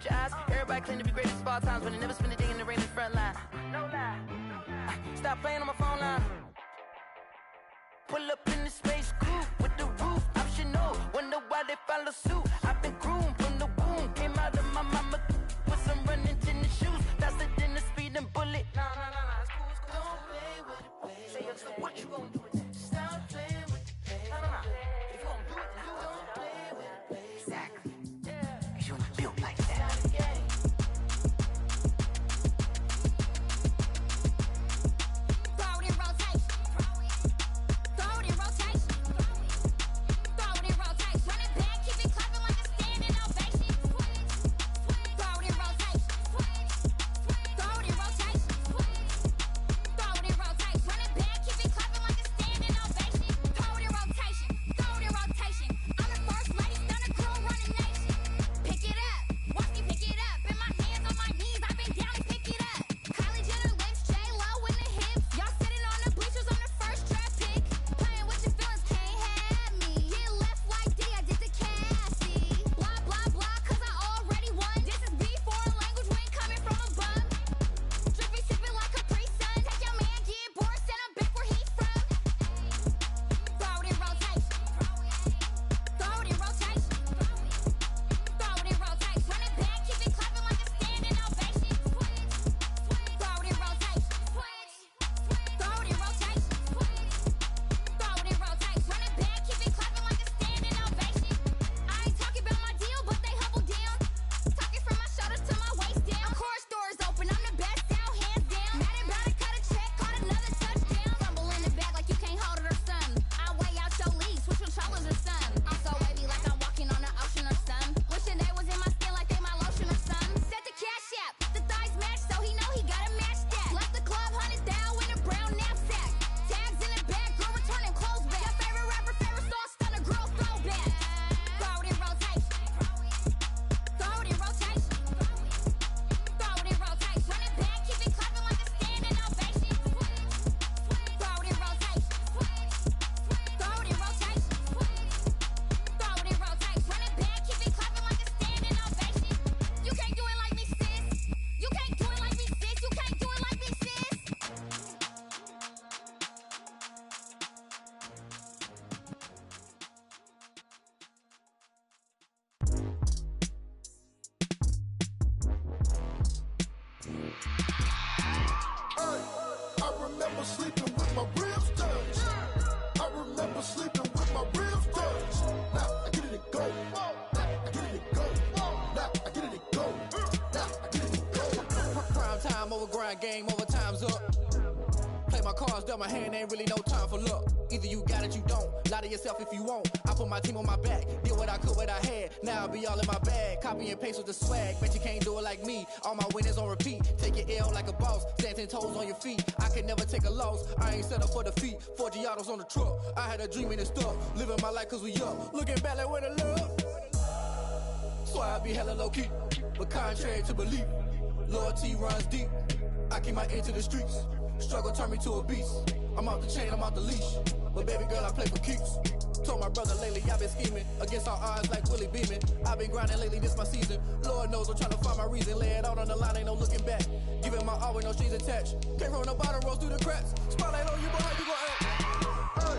your eyes. Everybody claim to be greatest of all times, but they never spend a day in the rain in the front line. No lie. Stop playing on my phone line. Pull up in the space coupe with the roof optional. Wonder why they follow suit. I've been groomed from the womb. Came out of my mama with some running tennis shoes. Faster than the speeding bullet. No, it's cool, it's cool. Don't play with it, baby. Say so what you gon' do with that? Stop playing with it, baby. No. If you gon' do it, then you don't play with it, baby. Exactly. Yeah. Cause you're not built like that. Game over, time's up. Play my cards dealt, my hand ain't really no time for luck. Either you got it, you don't. Lie to yourself if you won't. I put my team on my back, did what I could, what I had. Now I'll be all in my bag, copy and paste with the swag. Bet you can't do it like me. All my winners on repeat. Take your L like a boss, stand 10 toes on your feet. I can never take a loss, I ain't set up for defeat. 4 Giottos on the truck, I had a dream and it's stuck. Living my life cause we up, looking back like where the love. So I be hella low key, but contrary to belief, loyalty runs deep. I keep my ear to the streets. Struggle turned me to a beast. I'm off the chain, I'm off the leash. But baby girl, I play for keeps. Told my brother lately, I've been scheming against all odds like Willie Beeman. I've been grinding lately, this my season. Lord knows I'm trying to find my reason. Lay it out on the line, ain't no looking back. Giving my all with no strings attached. Came from the bottom, rose through the cracks. Spotlight on you, but how you gon' act? Hey,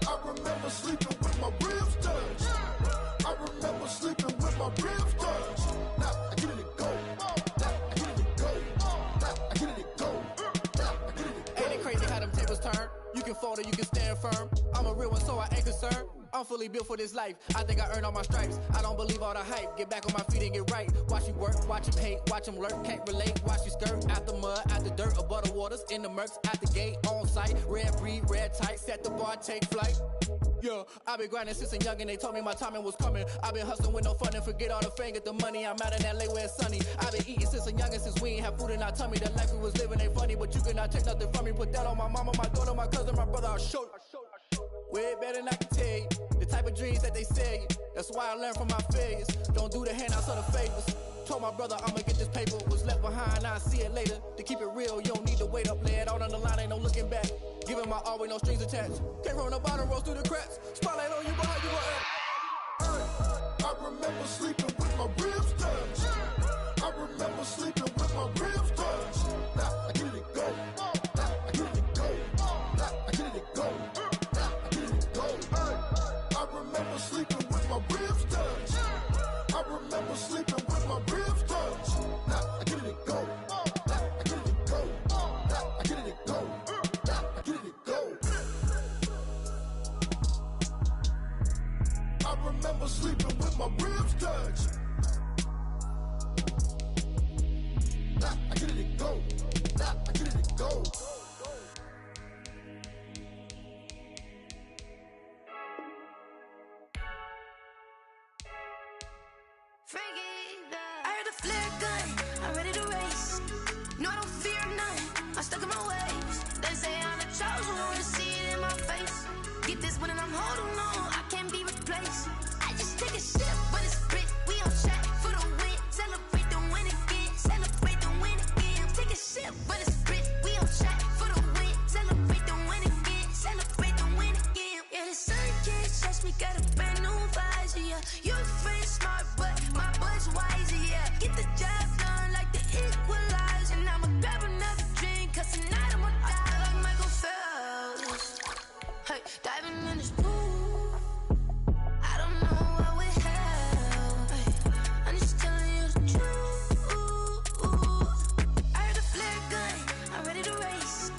I remember sleeping with my ribs touched. I remember sleeping with my ribs touched. Now I get it and go. Crazy how them tables turn. You can fold or you can stand firm. I'm a real one, so I ain't concerned. I'm fully built for this life. I think I earned all my stripes. I don't believe all the hype. Get back on my feet and get right. Watch you work, watch him hate, watch him lurk. Can't relate, watch you skirt. Out the mud, out the dirt, above the waters, in the murks, out the gate, on site. Red breed, red tight, set the bar, take flight. Yeah, I been grinding since a youngin', they told me my timing was coming. I been hustling with no fun and forget all the fame, get the money. I'm out in LA where it's sunny. I been eating since a youngin', since we ain't have food in our tummy. The life we was living ain't funny, but you cannot take nothing from me. Put that on my mama, my daughter, my cousin, my brother, I'll show you. Way better than I can tell you. The type of dreams that they sell you. That's why I learned from my failures. Don't do the handouts or the favors. Told my brother I'ma get this paper. Was left behind, I'll see it later. To keep it real, you don't need to wait up. Lay it out on the line, ain't no looking back. Giving my all with no strings attached. Came from the bottom, rose through the cracks. Spotlight on you, but how you gon' act? I remember sleeping with my ribs touched. flare gun, I'm ready to race. No, I don't fear none, I'm stuck in my ways. They say I'm the chosen one, see it in my face. Get this one and I'm holding on, I can't be replaced. I just take a sip, but it's split, we on track for the win. Celebrate the win again, celebrate the win again. Take a sip, but it's split, we on track for the win. Celebrate the win again, celebrate the win again. Yeah, the sun can't touch me, got a brand new visor, yeah. Your friend smart, but my boy's wiser, yeah. Get the job done like the equalizer. And I'ma grab another drink, cause tonight I'ma die like Michael Phelps. Hey, diving in this pool, I don't know what we have. Hey, I'm just telling you the truth. I heard a flare gun, I'm ready to race.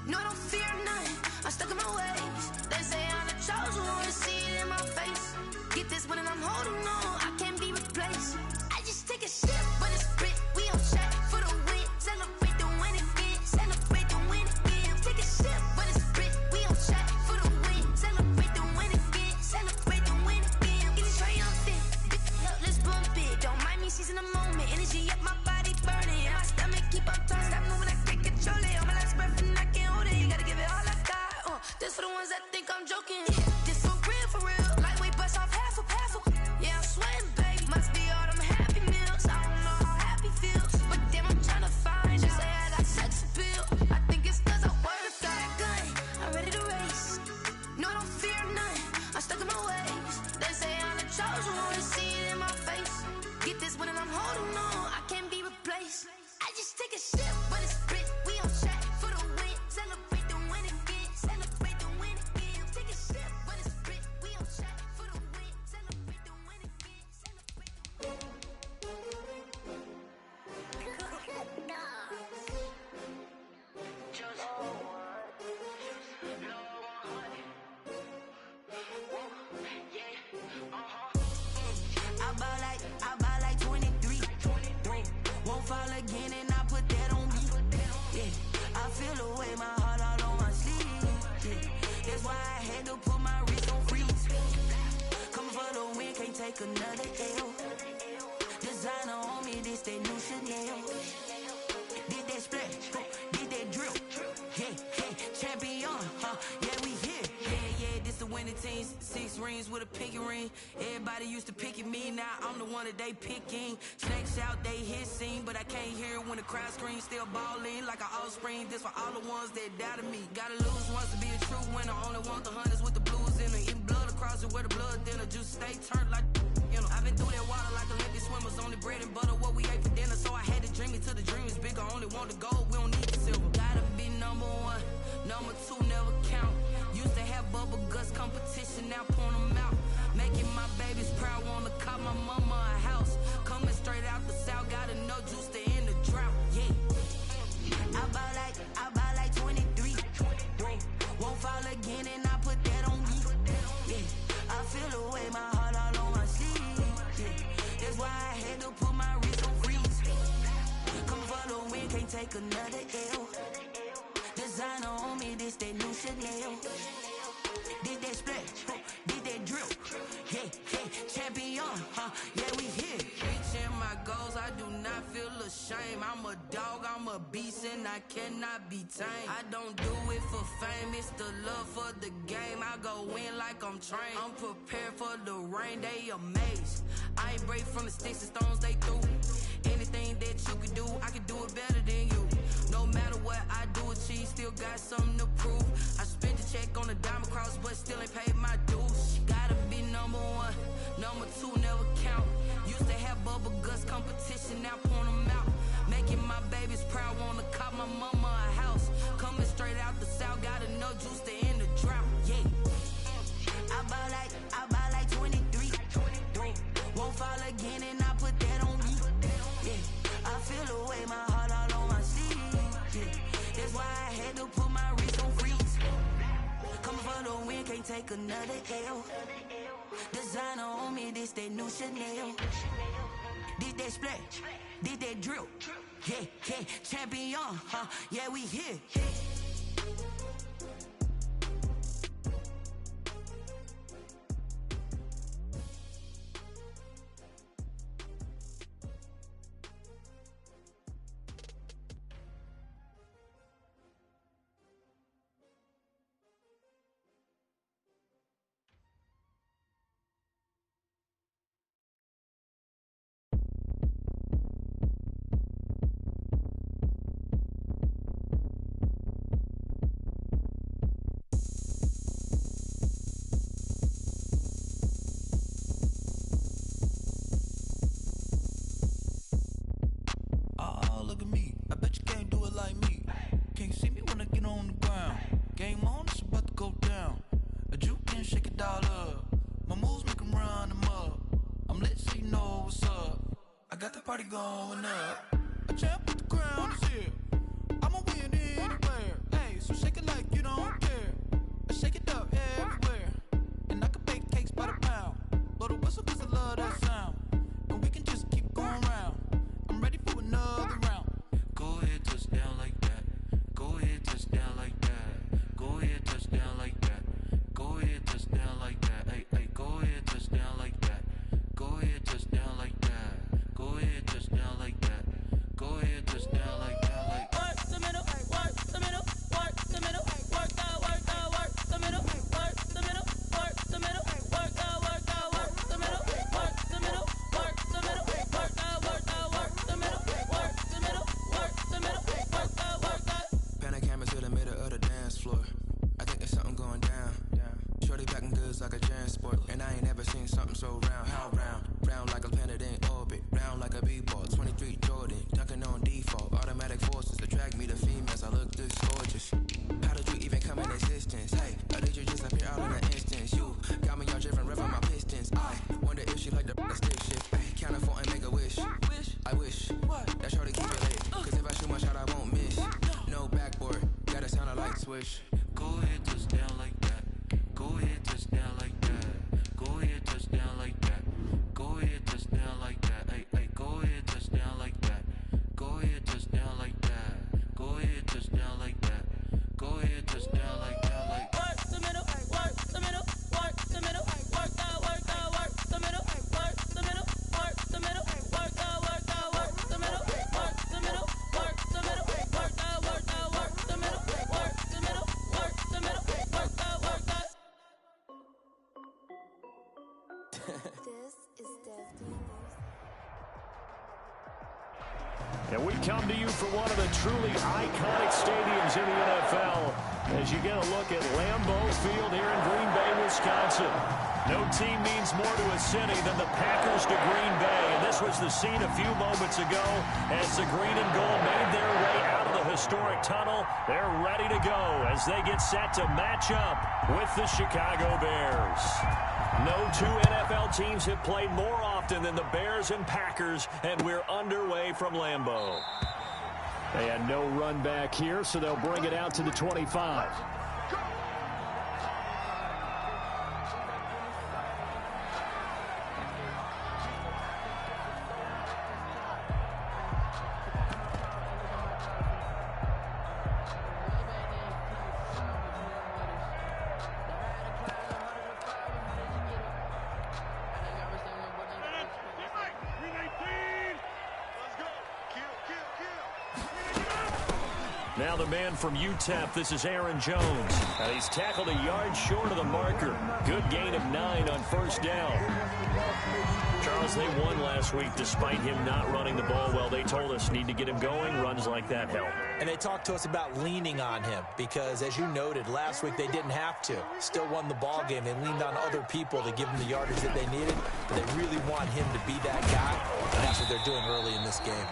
No, I don't fear none, I'm stuck in my ways. They say I'm the chosen one, see it in my face. Get this one and I'm holding on, I can't be replaced. I just take a sip, but it's split, we on track for the win. Celebrate the win again, celebrate the win again. Take a sip, but it's split, we on track for the win. Celebrate the win again, celebrate the win again. Get it triumphant, let's bump it. Don't mind me seizing the moment, energy up my body burning. And my stomach keep on turning, stop moving, I can't control it. On my last breath and I can't hold it, you gotta give it all I got. This for the ones that think I'm joking. This for real. Lightweight bust off half a. Yeah, I'm sweating, babe. Must be all them happy meals. I don't know how happy feels, but damn, I'm trying to find out. Say I got sex appeal. I think it's cause I work a fat gun. I'm ready to race. No, I don't fear none. I'm stuck in my ways. They say I'm the chosen one, see it in my face. Get this one and I'm holding on, I can't be replaced. I just take a sip, but it's split. We on track for the win. Celebrate the win again. Celebrate the win again. Take a sip, but it's split. We on track for the win. Celebrate the win again. Celebrate the win. I buy like 23. Won't fall again and I put that on me. Yeah, I feel the way, my heart all on my sleeve. Yeah, that's why I had to put my wrist on freeze. Coming for the win, can't take another L. Designer on me, this that new Chanel. Did that splash, did that drill. Yeah, champion, yeah, we here. Yeah, this the winning team. 6 rings with a pinky ring. Everybody used to pick at me, now I'm the one that they picking. Snakes out, they hit scene, but I can't hear it when the crowd screams. Still balling like an offspring. This for all the ones that doubted me. Gotta lose once to be a true winner. Only want the hunters with the blues in it. Eating blood across it where the blood dinner. Juice stay turned like, you know. I've been through that water like Olympic swimmers. Only bread and butter, what we ate for dinner. So I had to dream it till the dream is bigger. Only want the gold, we don't need the silver. Gotta be number 1, number 2 never count. Used to have bubble guts competition, now point them out. Making my babies proud, wanna call my mama a house. Coming straight out the south, gotta know juice to end the drought. Yeah, I buy like 23. Won't fall again and I put that on me. Yeah, I feel the way, my heart all on my sleeve. Yeah, that's why I had to put my wrist on freeze. Coming for the win, can't take another L. Designer on me, this that new Chanel. Did that splash, did that drill. Yeah, champion, yeah, we here. Reaching my goals, I do not feel ashamed. I'm a dog, I'm a beast, and I cannot be tamed. I don't do it for fame, it's the love for the game. I go in like I'm trained. I'm prepared for the rain, they amazed. I ain't break from the sticks and stones they threw. Anything that you can do, I can do it better than you. No matter what I do, achieve, still got something to prove. I spent the check on the diamond cross, but still ain't paid my dues. Gotta be number 1, number 2 never count. Used to have bubble guts competition, now point them out. Making my babies proud, wanna call my mama a house. Coming straight out the south, gotta know juice to end the drought. Yeah, I buy like 23. Won't fall again and I put that on me. Yeah, I feel the way, my heart all on my sleeve. Yeah, that's why I had to put my wrist on freeze. Coming for the win, can't take another L. Designer on me, this that new Chanel. Did that splash, did that drill. Yeah, champion, yeah, we here. on the ground. Game on, it's about to go down. A juke and shake it all up. My moves make 'em run them up. I'm lit so you know what's up. I got the party going up. A champ with the crown is here. I'ma win anywhere. Hey, so shake it like you don't care. I shake it up everywhere. And I can bake cakes by the pound. Blow the whistle 'cause I love that sound. And we can just keep going round. I'm ready for another round. Go ahead, touch down like that. Go ahead, touch down like that. Go ahead, touch down like that. Go ahead, touch down like that. Hey, hey, go ahead, touch down like that. Go ahead, touch down like that. Go ahead, touch down like that. Go ahead, touch down like that. Like work the middle, work the middle, work the middle, work that, work that, work the middle, work the middle, work the middle, work that, work that, work the middle, work the middle, work the middle, work that, work that, work the middle, work the middle, work the middle, work that, work that. Pan a camera to the middle of the dance floor. I think there's something going down. Shorty packing goods like a transport, and I ain't never seen something so round. How round? Round like a planet in orbit, round like a b-ball. 23 Jordan, dunking on default. Automatic forces attract me to females. I look this gorgeous. How did you even come in existence? Hey, I did you just appear out in an instance? You got me all driven, revving my pistons. I wonder if she like the stick shift. Hey, count it for and make a wish. I wish that shorty keep it lit. 'Cause if I shoot my shot, I won't miss. No backboard, gotta sound a light switch. Go ahead, touch down like that. Go ahead, touch down like that. Go ahead, touch down like that. Go ahead, touch down like that. Hey, hey, go ahead, touch down like that. Go ahead, touch down like that. Go ahead, touch down like that. Go ahead, touch down like that. Like work the middle, work the middle, work the middle, work that, work that, work the middle, work the middle, work the middle, work that, work that, work the middle, work the middle, work the middle, work that, work that, work the middle, work the middle, work the middle, work that, work that. This is Dev. And we come to you from one of the truly iconic stadiums in the NFL as you get a look at Lambeau Field here in Green Bay, Wisconsin. No team means more to a city than the Packers to Green Bay, and this was the scene a few moments ago as the green and gold made their way out of the historic tunnel. They're ready to go as they get set to match up with the Chicago Bears. No two NFL teams have played more often than the Bears and Packers, and we're underway from Lambeau. They had no run back here, so they'll bring it out to the 25. Now the man from UTEP, this is Aaron Jones. He's tackled a yard short of the marker. Good gain of 9 on first down. Charles, they won last week despite him not running the ball well. They told us need to get him going. Runs like that help. And they talked to us about leaning on him because, as you noted, last week they didn't have to. Still won the ball game. They leaned on other people to give them the yardage that they needed. But they really want him to be that guy. And that's what they're doing early in this game.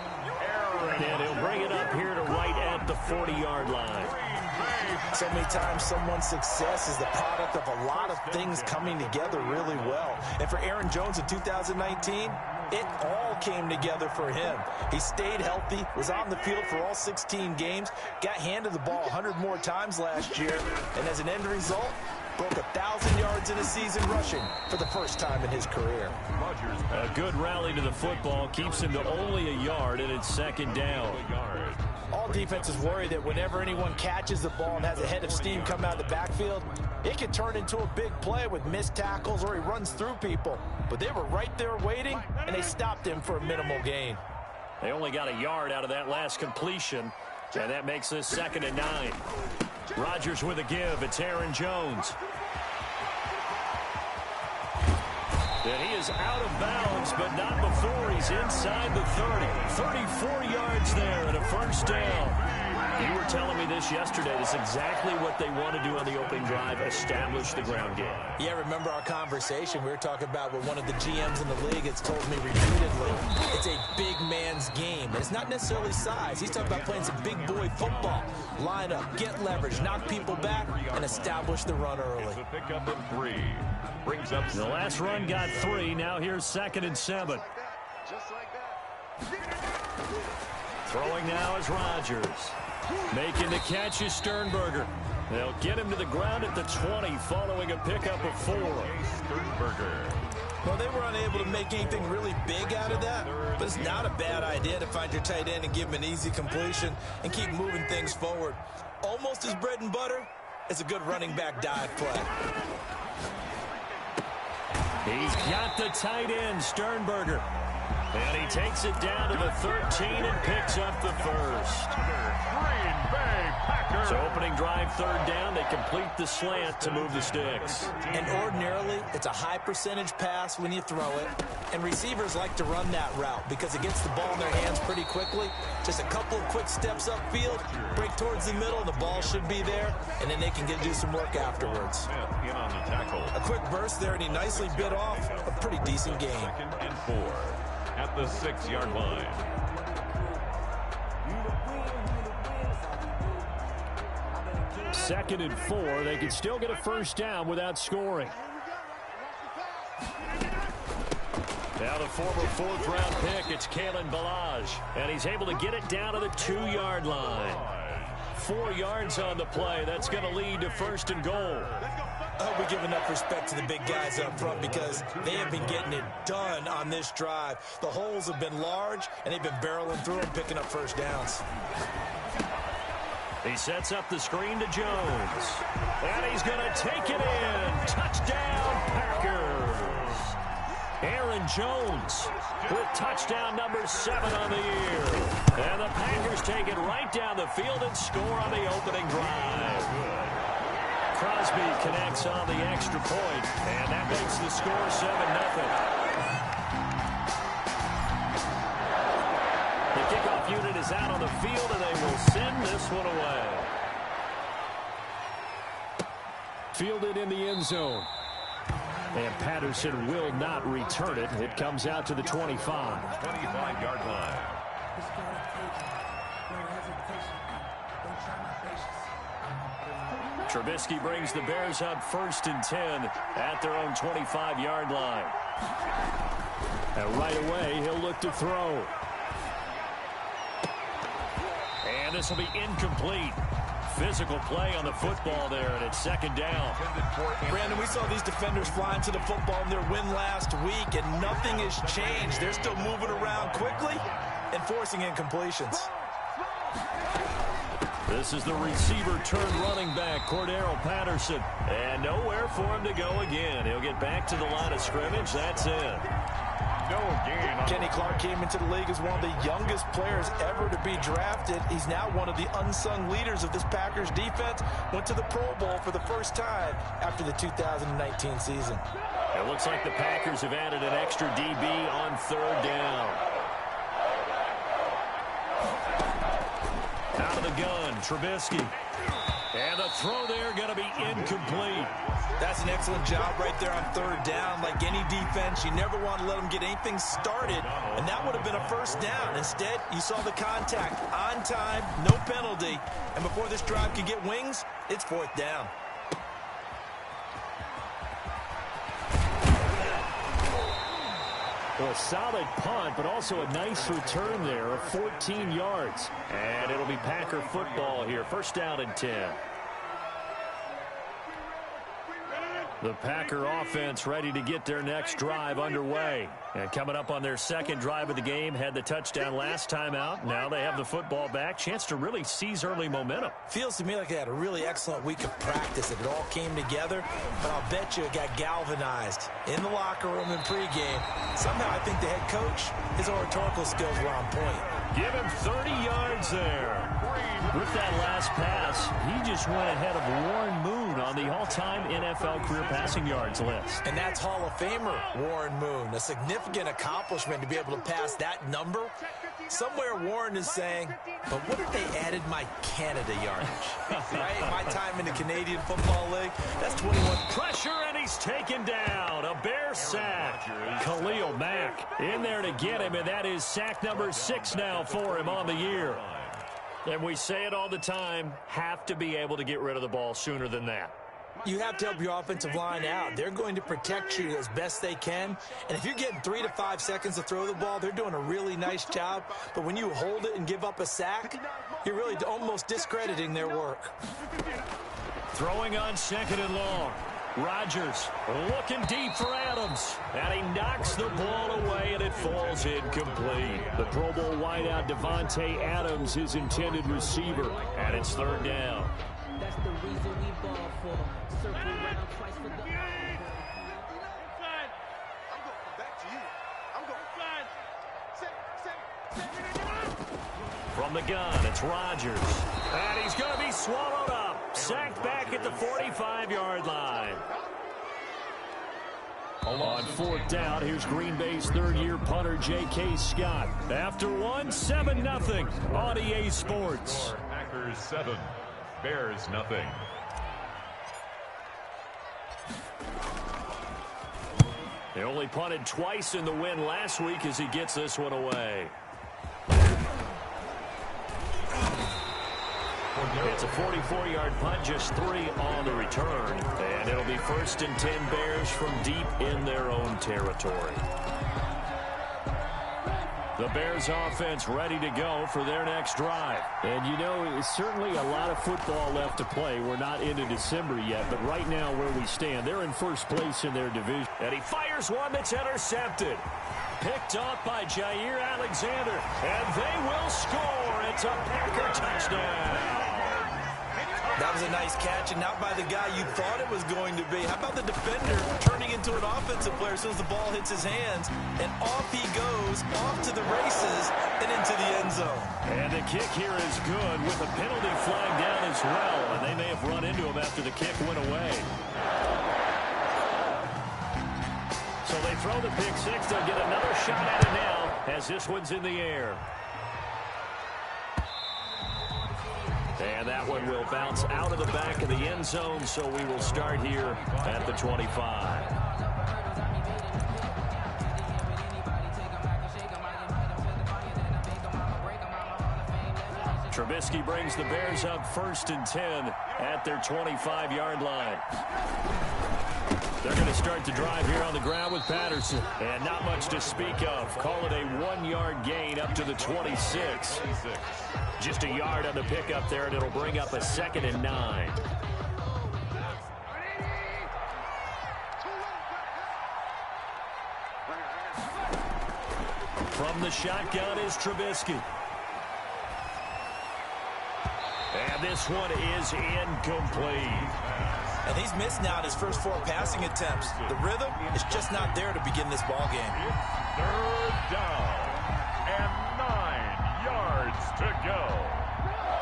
And he'll bring it up here to right at the 40-yard line. So many times someone's success is the product of a lot of things coming together really well. And for Aaron Jones in 2019, it all came together for him. He stayed healthy, was on the field for all 16 games, got handed the ball 100 more times last year, and as an end result, broke 1,000 yards in a season rushing for the first time in his career. A good rally to the football keeps him to only a yard, and it's second down. All defenses worry that whenever anyone catches the ball and has a head of steam come out of the backfield, it can turn into a big play with missed tackles or he runs through people. But they were right there waiting, and they stopped him for a minimal gain. They only got a yard out of that last completion, and that makes this 2nd and 9. Rodgers with a give. It's Aaron Jones. And he is out of bounds, but not before he's inside the 30. 34 yards there and a first down. You were telling me this yesterday. This is exactly what they want to do on the opening drive, establish the ground game. Yeah, remember our conversation? We were talking about what one of the GMs in the league has told me repeatedly. It's a big man's game. And it's not necessarily size. He's talking about playing some big boy football. Line up, get leverage, knock people back, and establish the run early. The pickup in 3. Brings up the last run got 3. Now here's 2nd and 7. just like that. Throwing now is Rodgers. Making the catch is Sternberger. They'll get him to the ground at the 20 following a pickup of 4. Sternberger. Well, they were unable to make anything really big out of that, but it's not a bad idea to find your tight end and give him an easy completion and keep moving things forward. Almost as bread and butter as a good running back dive play. He's got the tight end, Sternberger. And he takes it down to the 13 and picks up the first. Green Bay Packers. So opening drive 3rd down, they complete the slant to move the sticks. And ordinarily, it's a high percentage pass when you throw it. And receivers like to run that route because it gets the ball in their hands pretty quickly. Just a couple of quick steps upfield, break towards the middle, and the ball should be there. And then they can do some work afterwards. In on the tackle. A quick burst there, and he nicely bit off a pretty decent game. 2nd and 4 at the 6-yard line. Second and 4. They can still get a first down without scoring. Now the former 4th-round pick, it's Kalen Ballage. And he's able to get it down to the 2-yard line. 4 yards on the play. That's going to lead to 1st and goal. I hope we give enough respect to the big guys up front because they have been getting it done on this drive. The holes have been large, and they've been barreling through and picking up first downs. He sets up the screen to Jones. And he's going to take it in. Touchdown, Packers. Aaron Jones with touchdown number 7 on the year. And the Packers take it right down the field and score on the opening drive. Crosby connects on the extra point, and that makes the score 7-0. The kickoff unit is out on the field, and they will send this one away. Fielded in the end zone. And Patterson will not return it. It comes out to the 25. 25-yard line. Trubisky brings the Bears up 1st and 10 at their own 25-yard line. And right away, he'll look to throw. And this will be incomplete. Physical play on the football there, and it's 2nd down. Brandon, we saw these defenders flying to the football in their win last week, and nothing has changed. They're still moving around quickly and forcing incompletions. This is the receiver turned running back, Cordero Patterson. And nowhere for him to go again. He'll get back to the line of scrimmage. That's it. No gain. Kenny Clark came into the league as one of the youngest players ever to be drafted. He's now one of the unsung leaders of this Packers defense. Went to the Pro Bowl for the first time after the 2019 season. It looks like the Packers have added an extra DB on 3rd down. Out of the gun, Trubisky. And the throw there going to be incomplete. That's an excellent job right there on 3rd down. Like any defense, you never want to let them get anything started, and that would have been a first down. Instead, you saw the contact on time, no penalty, and before this drive could get wings, it's 4th down. Well, a solid punt, but also a nice return there of 14 yards. And it'll be Packer football here. 1st down and 10. The Packer offense ready to get their next drive underway. And coming up on their 2nd drive of the game, had the touchdown last time out. Now they have the football back. Chance to really seize early momentum. Feels to me like they had a really excellent week of practice. It all came together, but I'll bet you it got galvanized in the locker room in pregame. Somehow I think the head coach, his oratorical skills were on point. Give him 30 yards there. With that last pass, he just went ahead of Warren Moon on the all-time NFL career passing yards list. And that's Hall of Famer Warren Moon. A significant accomplishment to be able to pass that number. Somewhere Warren is saying, but what if they added my Canada yardage? Right? My time in the Canadian Football League, that's 21. Pressure, and he's taken down. A Bear sack. Khalil Mack in there to get him, and that is sack number 6 now for him on the year. And we say it all the time, have to be able to get rid of the ball sooner than that. You have to help your offensive line out. They're going to protect you as best they can. And if you're getting 3 to 5 seconds to throw the ball, they're doing a really nice job. But when you hold it and give up a sack, you're really almost discrediting their work. Throwing on 2nd and long. Rodgers looking deep for Adams, and he knocks the ball away, and it falls incomplete. The Pro Bowl wideout Devontae Adams, his intended receiver, and it's 3rd down. That's the reason we ball for. Circle around twice for the... I'm going back to you. I'm going. From the gun, it's Rodgers, and he's going to be swallowed up. Sacked back at the 45-yard line. On 4th down, here's Green Bay's 3rd-year punter, J.K. Scott. After one, 7-0 on EA Sports. Packers 7, Bears nothing. They only punted twice in the win last week as he gets this one away. It's a 44-yard punt, just 3 on the return. And it'll be 1st and 10 Bears from deep in their own territory. The Bears offense ready to go for their next drive. And you know, it's certainly a lot of football left to play. We're not into December yet, but right now where we stand, they're in 1st place in their division. And he fires one that's intercepted. Picked off by Jair Alexander, and they will score. It's a Packer touchdown. That was a nice catch, and not by the guy you thought it was going to be. How about the defender turning into an offensive player as soon as the ball hits his hands, and off he goes, off to the races, and into the end zone. And the kick here is good with a penalty flag down as well, and they may have run into him after the kick went away. So they throw the pick 6. They'll get another shot at it now as this one's in the air. And that one will bounce out of the back of the end zone, so we will start here at the 25. Trubisky brings the Bears up 1st and 10 at their 25-yard line. They're going to start the drive here on the ground with Patterson. And not much to speak of. Call it a 1-yard gain up to the 26. Just a yard on the pickup there, and it'll bring up a 2nd and 9. From the shotgun is Trubisky. And this one is incomplete. And he's missed now his first 4 passing attempts. The rhythm is just not there to begin this ball game. 3rd down and 9 yards to go.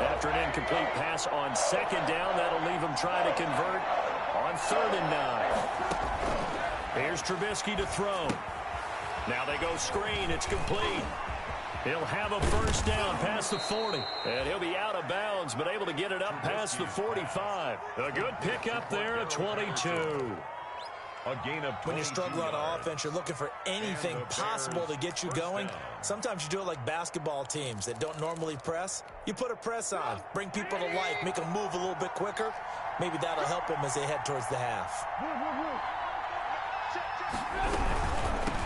After an incomplete pass on 2nd down, that'll leave him trying to convert on 3rd and 9. Here's Trubisky to throw. Now they go screen. It's complete. He'll have a 1st down past the 40. And he'll be out of bounds, but able to get it up past the 45. A good pickup there at 22. A gain of 22. When you struggle on offense, you're looking for anything possible to get you going. Sometimes you do it like basketball teams that don't normally press. You put a press on, bring people to life, make them move a little bit quicker. Maybe that'll help them as they head towards the half.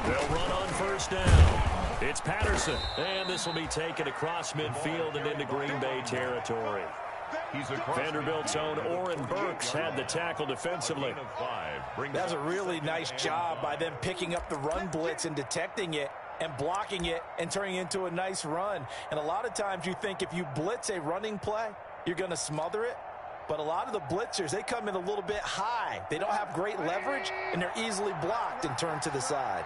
They'll run on 1st down. It's Patterson, and this will be taken across midfield and into Green Bay territory. Vanderbilt's own Oren Burks had the tackle defensively. That was a really nice job by them picking up the run blitz and detecting it and blocking it and turning it into a nice run. And a lot of times you think if you blitz a running play, you're going to smother it. But a lot of the blitzers, they come in a little bit high. They don't have great leverage, and they're easily blocked and turned to the side.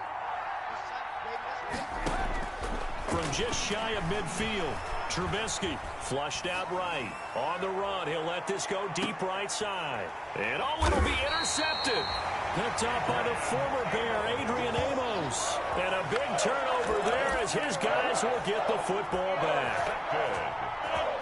from just shy of midfield. Trubisky flushed out right. On the run, he'll let this go deep right side. And it'll be intercepted. Picked up by the former Bear, Adrian Amos. And a big turnover there as his guys will get the football back.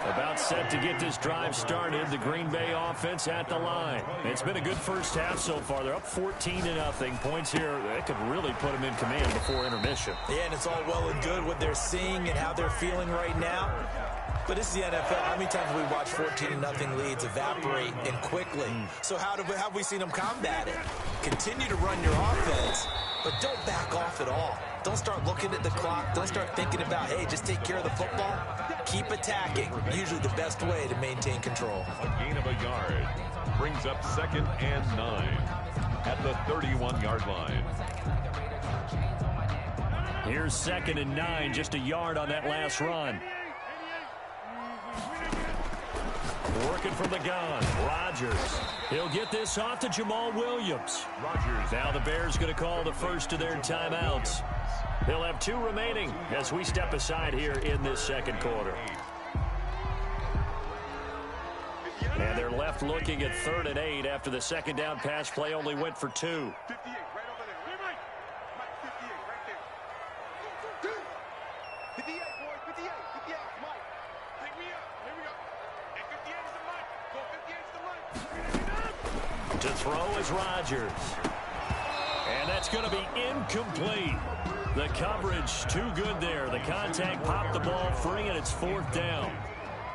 About set to get this drive started. The Green Bay offense at the line. It's been a good first half so far. They're up 14-0. Points here that could really put them in command before intermission. Yeah, and it's all well and good what they're seeing and how they're feeling right now. But this is the NFL. How many times have we watched 14-0 leads evaporate and quickly? So how have we seen them combat it? Continue to run your offense, but don't back off at all. Don't start looking at the clock. Don't start thinking about, hey, just take care of the football. Keep attacking. Usually the best way to maintain control. A gain of a yard brings up 2nd and 9 at the 31-yard line. Here's 2nd and 9, just a yard on that last run. Working from the gun, Rodgers. He'll get this off to Jamal Williams. Rodgers. Now the Bears going to call the first of their timeouts. They'll have 2 remaining as we step aside here in this second quarter. And they're left looking at 3rd and 8 after the second down pass play only went for 2. 58, right over there. Mike, 58, right there. 58, boys, 58, 58, Mike. Pick me up. Here we go. And 58 is the Mike. Go 58 is the Mike. To throw is Rodgers. And that's going to be incomplete. The coverage too good there. The contact popped the ball free, and it's 4th down.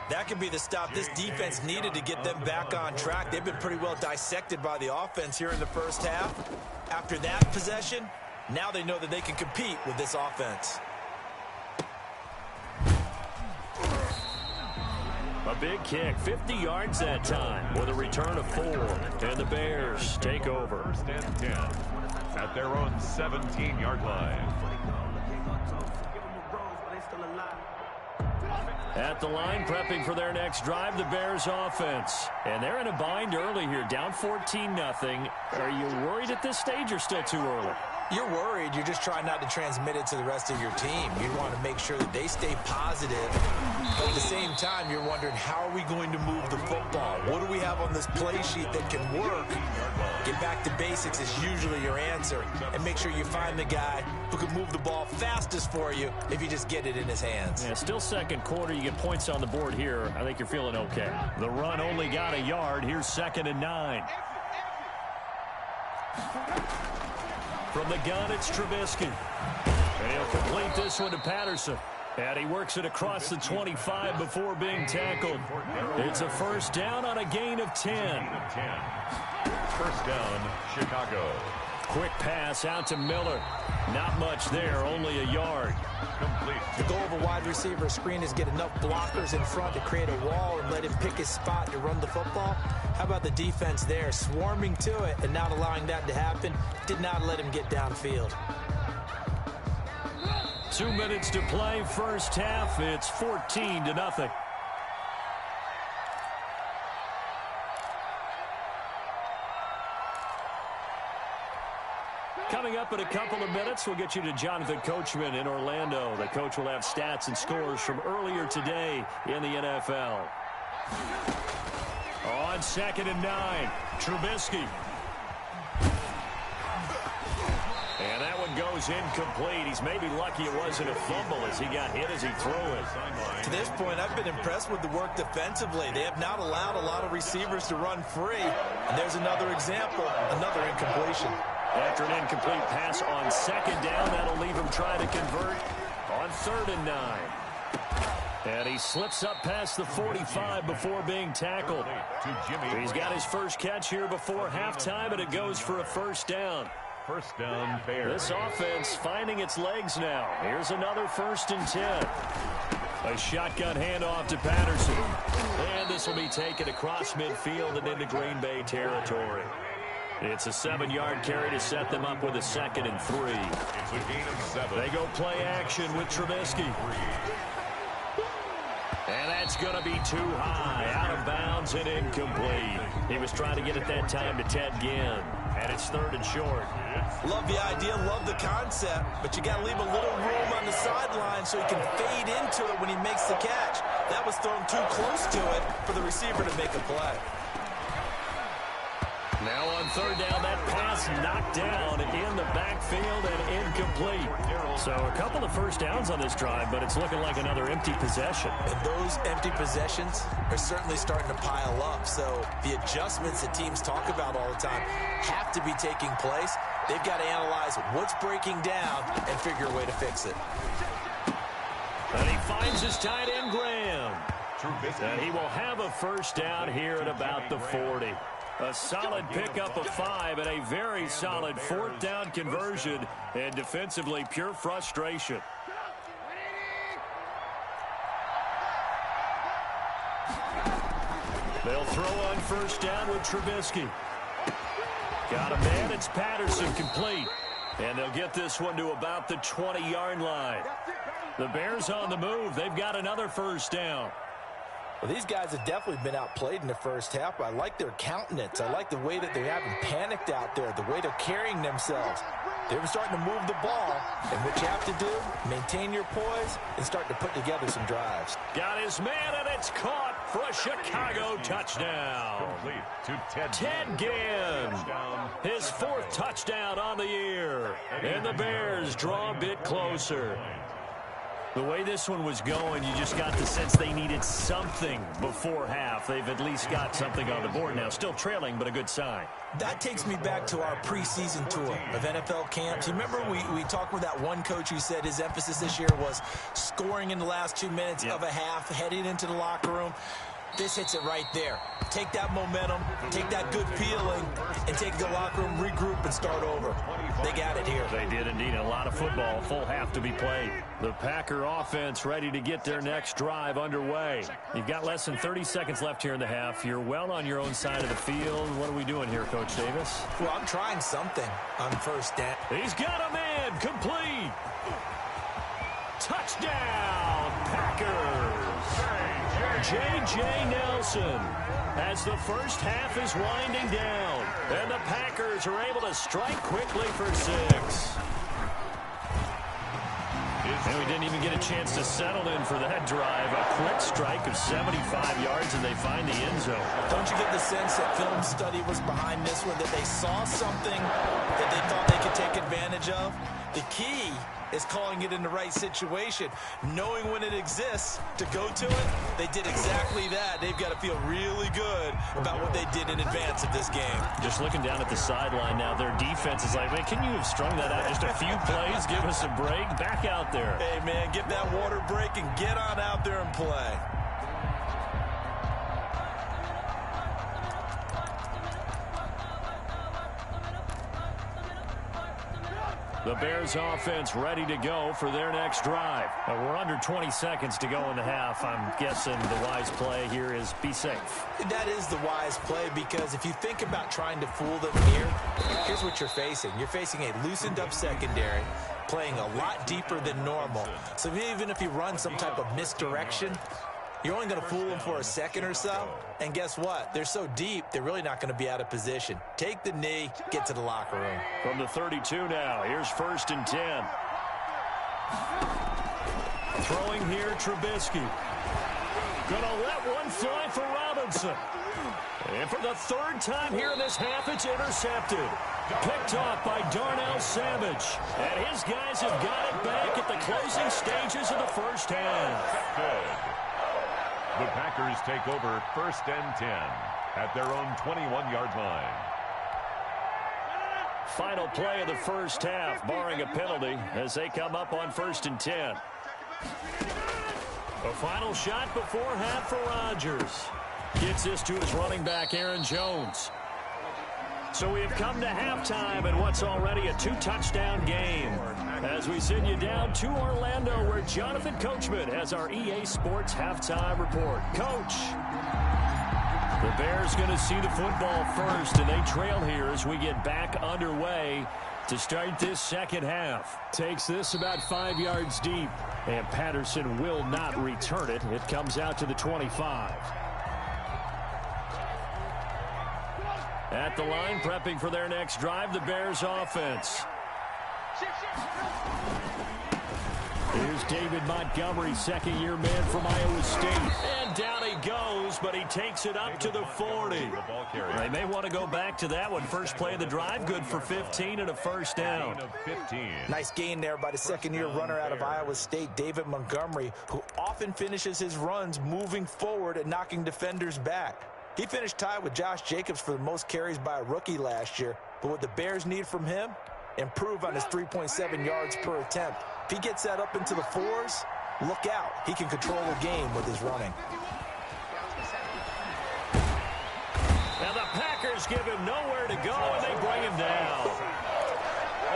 That could be the stop this defense needed to get them back on track. They've been pretty well dissected by the offense here in the first half. After that possession, now they know that they can compete with this offense. A big kick, 50 yards that time with a return of 4. And the Bears take over. 1st and 10 at their own 17-yard line. At the line, prepping for their next drive, the Bears offense. And they're in a bind early here, down 14-0. Are you worried at this stage or still too early? You're worried. You're just trying not to transmit it to the rest of your team. You want to make sure that they stay positive. But at the same time, you're wondering, how are we going to move the football? What do we have on this play sheet that can work? Get back to basics is usually your answer. And make sure you find the guy who can move the ball fastest for you if you just get it in his hands. Yeah, still second quarter. You get points on the board here. I think you're feeling okay. The run only got a yard. Here's 2nd and 9. From the gun, it's Trubisky. And he'll complete this one to Patterson. And he works it across the 25 before being tackled. It's a 1st down on a gain of 10. 1st down, Chicago. Quick pass out to Miller. Not much there, only a yard. Complete. The goal of a wide receiver screen is get enough blockers in front to create a wall and let him pick his spot to run the football. How about the defense there, swarming to it and not allowing that to happen? Did not let him get downfield. 2 minutes to play, first half. It's 14-0. Coming up in a couple of minutes, we'll get you to Jonathan Coachman in Orlando. The coach will have stats and scores from earlier today in the NFL. On 2nd and 9, Trubisky. And that one goes incomplete. He's maybe lucky it wasn't a fumble as he got hit as he threw it. To this point, I've been impressed with the work defensively. They have not allowed a lot of receivers to run free. And there's another example, another incompletion. After an incomplete pass on 2nd down, that'll leave him trying to convert on 3rd and 9. And he slips up past the 45 before being tackled. He's got his first catch here before halftime, and it goes for a 1st down. 1st down, Bears. This offense finding its legs now. Here's another 1st and 10. A shotgun handoff to Patterson. And this will be taken across midfield and into Green Bay territory. It's a 7-yard carry to set them up with a 2nd and 3. It's a gain of 7. They go play action with Trubisky. And that's going to be too high. Out of bounds and incomplete. He was trying to get it that time to Ted Ginn. And it's 3rd and short. Love the idea, love the concept, but you got to leave a little room on the sideline so he can fade into it when he makes the catch. That was thrown too close to it for the receiver to make a play. Now on 3rd down, that pass knocked down in the backfield and incomplete. So a couple of first downs on this drive, but it's looking like another empty possession. And those empty possessions are certainly starting to pile up. So the adjustments that teams talk about all the time have to be taking place. They've got to analyze what's breaking down and figure a way to fix it. And he finds his tight end, Graham. And he will have a first down here at about the 40. A solid pickup of 5 and a very solid 4th down conversion, and defensively pure frustration. They'll throw on 1st down with Trubisky. Got a man, it's Patterson, complete. And they'll get this one to about the 20-yard line. The Bears on the move. They've got another first down. Well, these guys have definitely been outplayed in the first half. I like their countenance. I like the way that they haven't panicked out there, the way they're carrying themselves. They're starting to move the ball, and what you have to do, maintain your poise and start to put together some drives. Got his man, and it's caught for a Chicago touchdown. Ted Ginn, his 4th touchdown on the year, and the Bears draw a bit closer. The way this one was going, you just got the sense they needed something before half. They've at least got something on the board now. Still trailing, but a good sign. That takes me back to our preseason tour of NFL camps. You remember we talked with that one coach who said his emphasis this year was scoring in the last 2 minutes of a half, heading into the locker room. This hits it right there. Take that momentum, take that good feeling, and take the locker room, regroup, and start over. They got it here. They did indeed. A lot of football, full half to be played. The Packer offense ready to get their next drive underway. You've got less than 30 seconds left here in the half. You're well on your own side of the field. What are we doing here, Coach Davis? Well, I'm trying something on 1st down. He's got a man, complete. Touchdown, Packers. J.J. Nelson, as the first half is winding down, and the Packers are able to strike quickly for 6. And we didn't even get a chance to settle in for that drive. A quick strike of 75 yards, and they find the end zone. Don't you get the sense that film study was behind this one, that they saw something that they thought they could take advantage of? The key is calling it in the right situation, knowing when it exists to go to it. They did exactly that. They've got to feel really good about what they did in advance of this game. Just looking down at the sideline now, their defense is like, man, can you have strung that out just a few plays? Give us a break. Back out there. Hey, man, get that water break and get on out there and play. The Bears offense ready to go for their next drive. We're under 20 seconds to go in the half. I'm guessing the wise play here is be safe. That is the wise play, because if you think about trying to fool them here, here's what you're facing. You're facing a loosened up secondary, playing a lot deeper than normal. So even if you run some type of misdirection, you're only going to fool them for a second or so. And guess what? They're so deep, they're really not going to be out of position. Take the knee, get to the locker room. From the 32 now, here's 1st and 10. Throwing here, Trubisky. Gonna let one fly for Robinson. And for the 3rd time here in this half, it's intercepted. Picked off by Darnell Savage. And his guys have got it back at the closing stages of the first half. Good. The Packers take over 1st and 10 at their own 21-yard line. Final play of the first half, barring a penalty, as they come up on 1st and 10. A final shot before half for Rodgers. Gets this to his running back, Aaron Jones. So we have come to halftime in what's already a 2-touchdown game, as we send you down to Orlando, where Jonathan Coachman has our EA Sports halftime report. Coach, the Bears going to see the football first, and they trail here as we get back underway to start this second half. Takes this about 5 yards deep, and Patterson will not return it. It comes out to the 25. At the line, prepping for their next drive, the Bears offense. Here's David Montgomery, second-year man from Iowa State. And down he goes, but he takes it up to the 40. They may want to go back to that one. First play of the drive, good for 15 and a first down. Nice gain there by the second-year runner out of Iowa State, David Montgomery, who often finishes his runs moving forward and knocking defenders back. He finished tied with Josh Jacobs for the most carries by a rookie last year. But what the Bears need from him, improve on his 3.7 yards per attempt. If he gets that up into the 4s, look out. He can control the game with his running. Now the Packers give him nowhere to go, and they bring him down.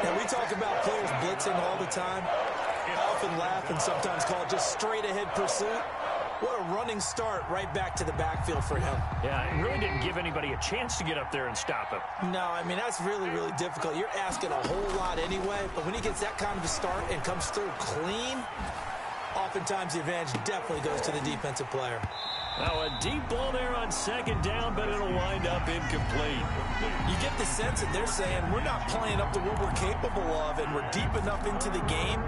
And we talk about players blitzing all the time. I often laugh and sometimes call it just straight-ahead pursuit. What a running start right back to the backfield for him. Yeah, it really didn't give anybody a chance to get up there and stop him. No, I mean, that's really, really difficult. You're asking a whole lot anyway, but when he gets that kind of a start and comes through clean, oftentimes the advantage definitely goes to the defensive player. Now a deep ball there on second down, but it'll wind up incomplete. You get the sense that they're saying we're not playing up to what we're capable of, and we're deep enough into the game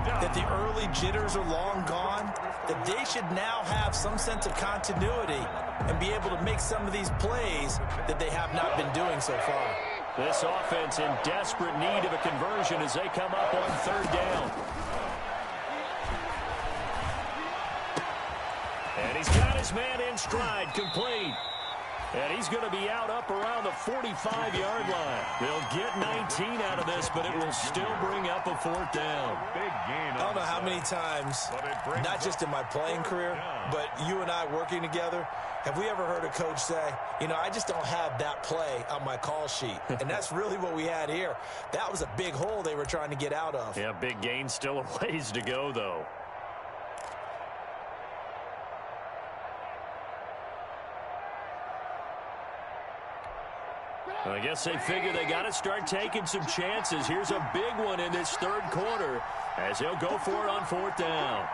that the early jitters are long gone, that they should now have some sense of continuity and be able to make some of these plays that they have not been doing so far. This offense in desperate need of a conversion as they come up on third down. And he's got his man in stride, complete. And he's going to be out up around the 45-yard line. They'll get 19 out of this, but it will still bring up a fourth down. Big gain. I don't know how many times, not just in my playing career, but you and I working together, have we ever heard a coach say, you know, I just don't have that play on my call sheet. And that's really what we had here. That was a big hole they were trying to get out of. Yeah, big gain, still a ways to go, though. I guess they figure they got to start taking some chances. Here's a big one in this third quarter as he'll go for it on fourth down.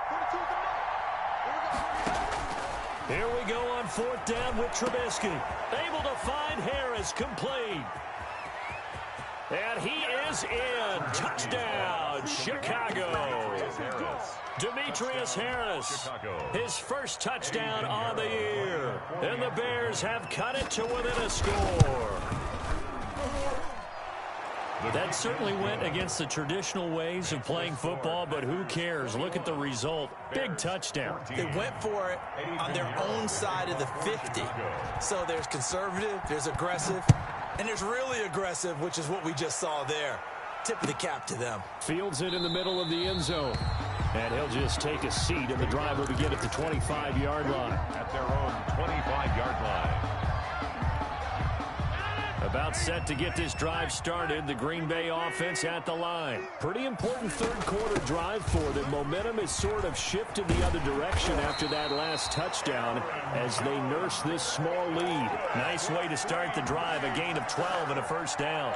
Here we go on fourth down with Trubisky. Able to find Harris, complete. And he is in. Touchdown, Chicago. Demetrius Harris, his first touchdown on the year. And the Bears have cut it to within a score. That certainly went against the traditional ways of playing football, but who cares? Look at the result. Big touchdown. They went for it on their own side of the 50. So there's conservative, there's aggressive, and there's really aggressive, which is what we just saw there. Tip of the cap to them. Fields it in the middle of the end zone. And he'll just take a seat, and the drive will begin at the 25-yard line. At their own 25-yard line. About set to get this drive started, the Green Bay offense at the line. Pretty important third quarter drive for them. Momentum has sort of shifted the other direction after that last touchdown as they nurse this small lead. Nice way to start the drive, a gain of 12 and a first down.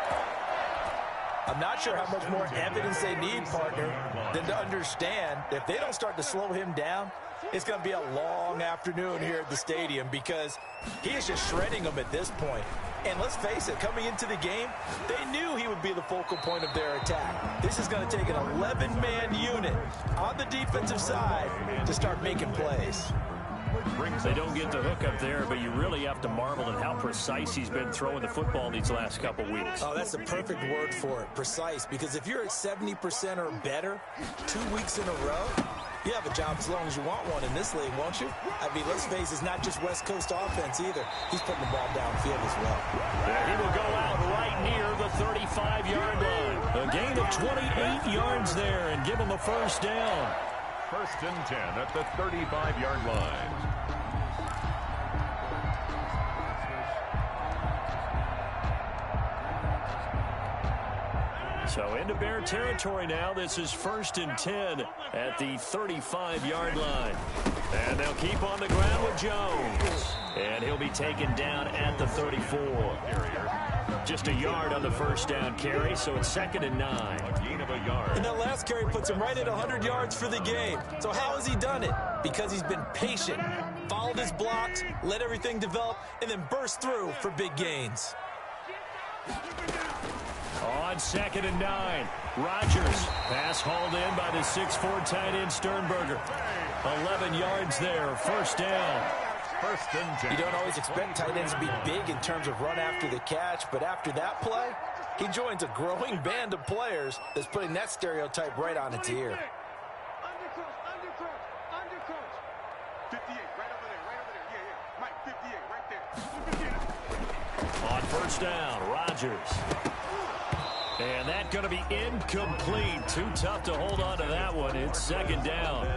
I'm not sure how much more evidence they need, partner, than to understand that if they don't start to slow him down, it's going to be a long afternoon here at the stadium because he is just shredding them at this point. And let's face it, coming into the game, they knew he would be the focal point of their attack. This is going to take an 11-man unit on the defensive side to start making plays. They don't get the hook up there, but you really have to marvel at how precise he's been throwing the football these last couple weeks. Oh, that's the perfect word for it, precise, because if you're at 70% or better 2 weeks in a row, you have a job as long as you want one in this league, won't you? I mean, let's face it, it's not just West Coast offense either. He's putting the ball downfield as well. Yeah, he will go out right near the 35-yard line. A gain of 28 yards there and give him a first down. First and 10 at the 35-yard line. So into Bear territory now. This is first and 10 at the 35-yard line. And they'll keep on the ground with Jones. And he'll be taken down at the 34. Just a yard on the first down carry, so it's second and 9. A gain of a yard. And that last carry puts him right at 100 yards for the game. So how has he done it? Because he's been patient, followed his blocks, let everything develop, and then burst through for big gains. On 2nd and 9, Rodgers. Pass hauled in by the 6'4" tight end Sternberger. 11 yards there, first down. First and 10. You don't always expect tight ends to be big in terms of run after the catch, but after that play, he joins a growing band of players that's putting that stereotype right on its ear. Undercross. 58, right over there. Yeah. Mike, 58, right there. On first down, Rodgers. And that's going to be incomplete. Too tough to hold on to that one. It's second down.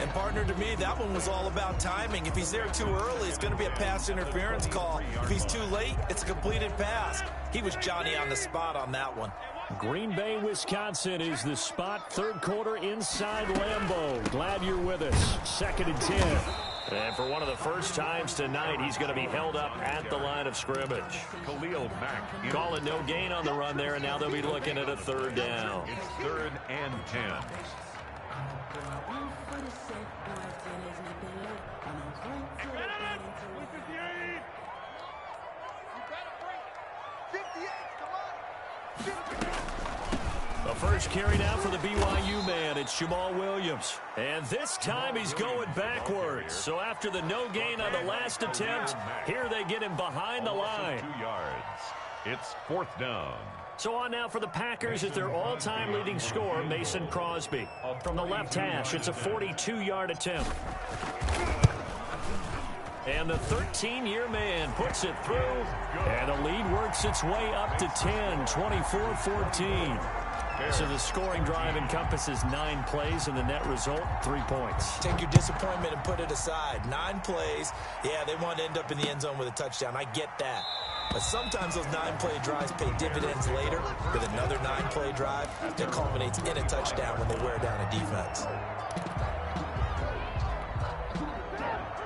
And partner, to me, that one was all about timing. If he's there too early, it's going to be a pass interference call. If he's too late, it's a completed pass. He was Johnny on the spot on that one. Green Bay, Wisconsin is the spot. Third quarter inside Lambeau. Glad you're with us. 2nd and 10. And for one of the first times tonight, he's going to be held up at the line of scrimmage. Khalil Mack. Call it no gain on the run there, and now they'll be looking at a third down. It's 3rd and 10. The first carry now for the BYU man. It's Jamal Williams. And this time he's going backwards. So after the no gain on the last attempt, here they get him behind the line. 2 yards. It's 4th down. So on now for the Packers is their all-time leading scorer, Mason Crosby. From the left hash, it's a 42-yard attempt. And the 13-year man puts it through. And the lead works its way up to 10, 24-14. So the scoring drive encompasses 9 plays, and the net result, 3 points. Take your disappointment and put it aside. 9 plays. Yeah, they want to end up in the end zone with a touchdown. I get that. But sometimes those 9-play drives pay dividends later with another 9-play drive that culminates in a touchdown when they wear down a defense.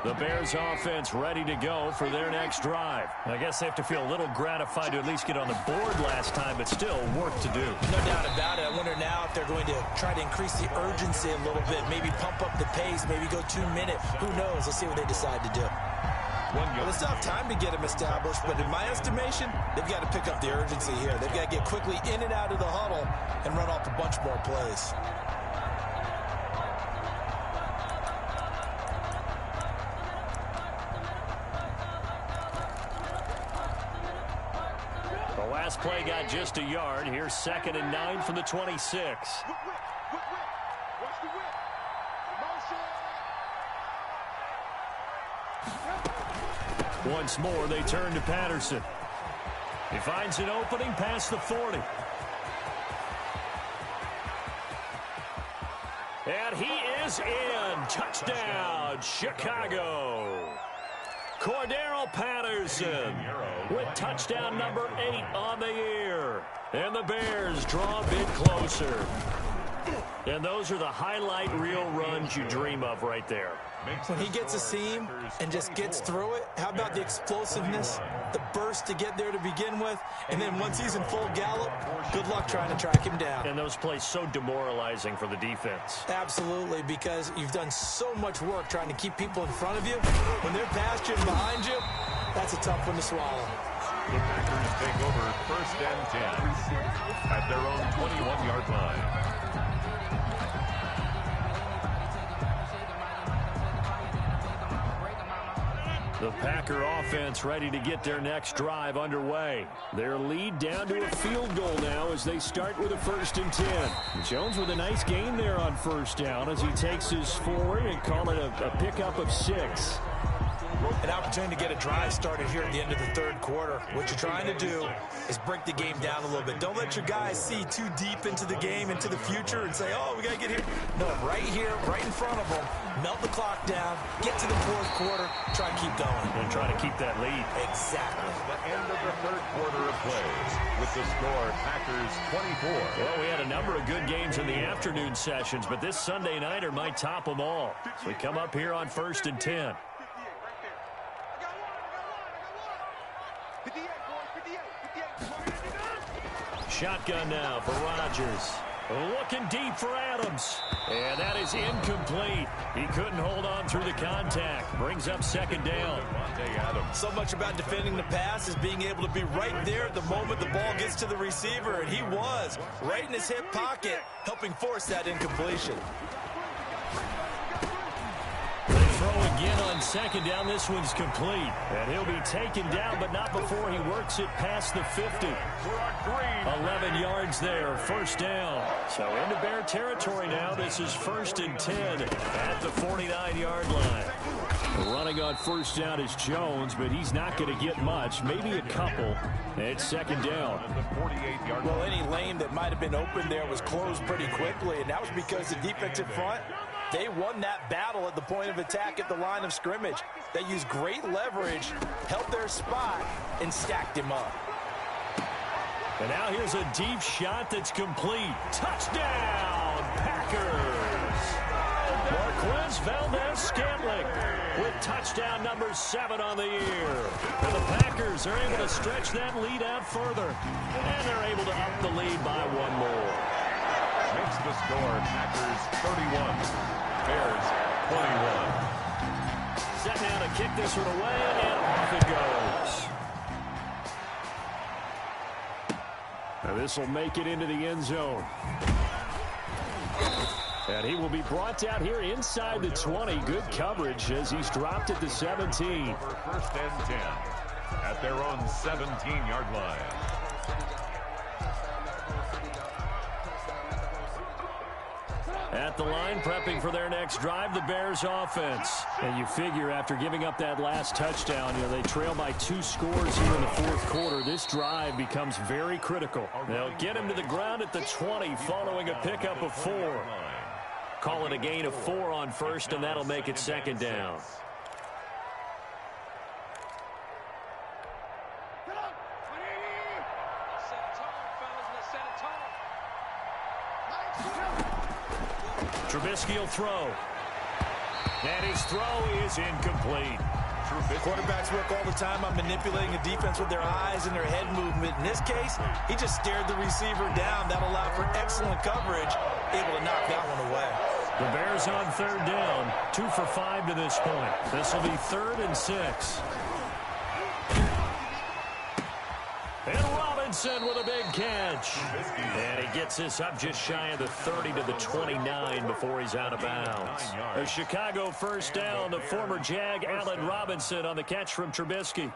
The Bears offense ready to go for their next drive. I guess they have to feel a little gratified to at least get on the board last time, but still work to do. No doubt about it. I wonder now if they're going to try to increase the urgency a little bit, maybe pump up the pace, maybe go 2 minute. Who knows? Let's see what they decide to do. Well, they still have time to get them established, but in my estimation, they've got to pick up the urgency here. They've got to get quickly in and out of the huddle and run off a bunch more plays. The last play got just a yard. Here's 2nd and 9 from the 26. Once more, they turn to Patterson. He finds an opening past the 40. And he is in. Touchdown, Chicago. Cordero Patterson with touchdown number 8 on the year. And the Bears draw a bit closer. And those are the highlight reel runs you dream of right there. When he gets a seam and just gets through it, how about the explosiveness, the burst to get there to begin with, and then once he's in full gallop, good luck trying to track him down. And those plays so demoralizing for the defense. Absolutely, because you've done so much work trying to keep people in front of you. When they're past you and behind you, that's a tough one to swallow. The Packers take over 1st and 10 at their own 21-yard line. The Packer offense ready to get their next drive underway. Their lead down to a field goal now as they start with a 1st and 10. Jones with a nice gain there on first down as he takes his forward and call it a pickup of 6. An opportunity to get a drive started here at the end of the 3rd quarter. What you're trying to do is break the game down a little bit. Don't let your guys see too deep into the game, into the future, and say, oh, we got to get here. No, right here, right in front of them, melt the clock down, get to the 4th quarter, try to keep going. And try to keep that lead. Exactly. The end of the 3rd quarter of plays with the score Packers 24. Well, we had a number of good games in the afternoon sessions, but this Sunday nighter might top them all. So we come up here on 1st and 10. Shotgun now for Rodgers. Looking deep for Adams. And that is incomplete. He couldn't hold on through the contact. Brings up second down. So much about defending the pass is being able to be right there at the moment the ball gets to the receiver. And he was right in his hip pocket, helping force that incompletion. Throw again on second down. This one's complete. And he'll be taken down, but not before he works it past the 50. 11 yards there, first down. So into Bear territory now. This is 1st and 10 at the 49-yard line. Running on first down is Jones, but he's not going to get much, maybe a couple. It's second down. Well, any lane that might have been open there was closed pretty quickly, and that was because the defensive front, they won that battle at the point of attack at the line of scrimmage. They used great leverage, held their spot, and stacked him up. And now here's a deep shot that's complete. Touchdown, Packers! Marquez Valdez-Scantling with touchdown number 7 on the year. And the Packers are able to stretch that lead out further. And they're able to up the lead by 1 more. Makes the score Packers 31, Bears 21. Set now to kick this one away, and off it goes. Now this will make it into the end zone. And he will be brought down here inside the 20. Good coverage as he's dropped at the 17. 1st and 10 at their own 17-yard line. At the line, prepping for their next drive, the Bears offense. And you figure after giving up that last touchdown, they trail by 2 scores here in the 4th quarter. This drive becomes very critical. They'll get him to the ground at the 20 following a pickup of 4. Call it a gain of 4 on first, and that'll make it second down. Trubisky will throw. And his throw is incomplete. Quarterbacks work all the time on manipulating a defense with their eyes and their head movement. In this case, he just stared the receiver down. That allowed for excellent coverage, able to knock that one away. The Bears on 3rd down, 2 for 5 to this point. This will be 3rd and 6. And Robinson with a big catch. And he gets this up just shy of the 30 to the 29 before he's out of bounds. A Chicago first down, the former Jag Allen Robinson on the catch from Trubisky.